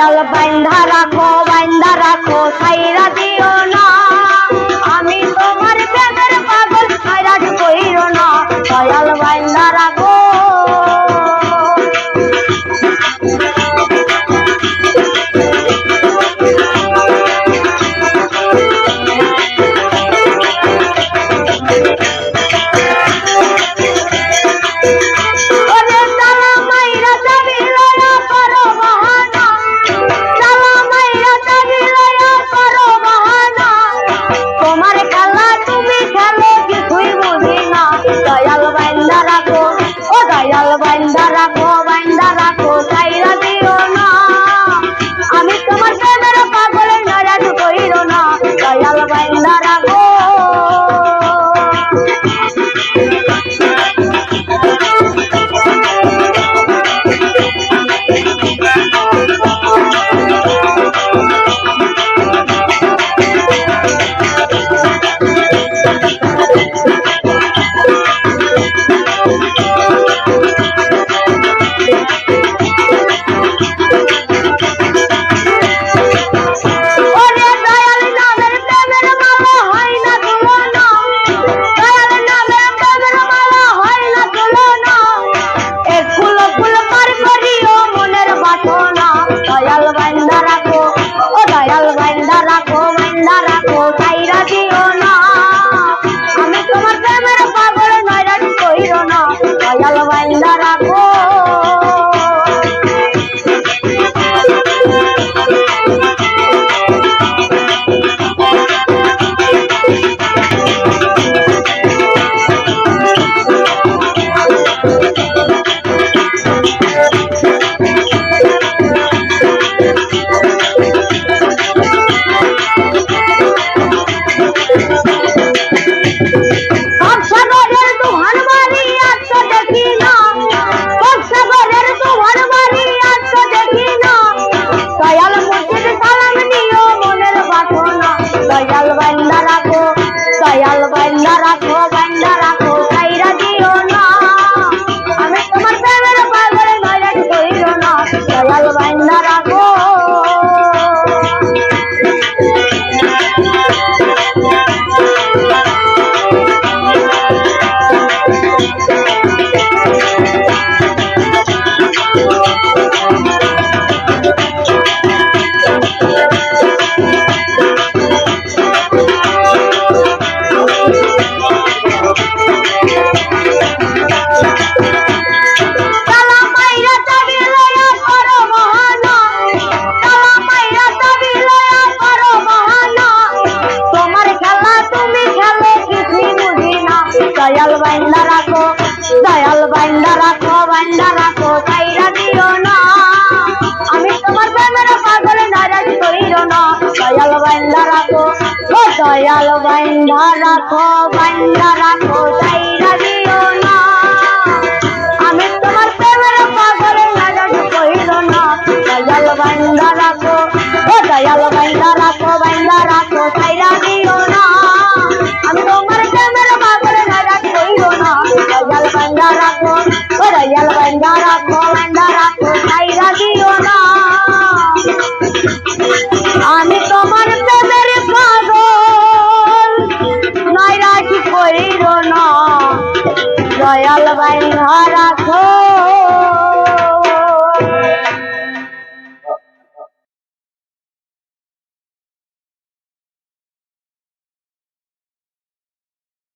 দয়াল বাইন্ধা রাখো ছাইরা দিও না আমি তোমার প্রেমের পাগল ছাইরা কইরো না দয়াল বাইন্ধা রাখো বাইন্ধা রাখো ছাইরা দিও না আমি তোমার প্রেমের পাগল নয়রা কইরো না দয়াল বাইন্ধা রাখো দয়াল বাইন্ধা রাখো ছাইরা দিও না আমি তোমার প্রেমের পাগল নারাজ কইরো না দয়াল বাইন্ধা রাখো ছাইরা দিও না আমি তোমার প্রেমের পাগল নারাজ কইরো না দয়াল বাইন্ধা রাখো ছাইরা দিও না আমি তোমার প্রেমের পাগল নারাজ কইরো না দয়াল বাইন্ধা রাখো ছাইরা দিও না আমি তোমার প্রেমের পাগল নারাজ কইরো না দয়াল বাইন্ধা রাখো।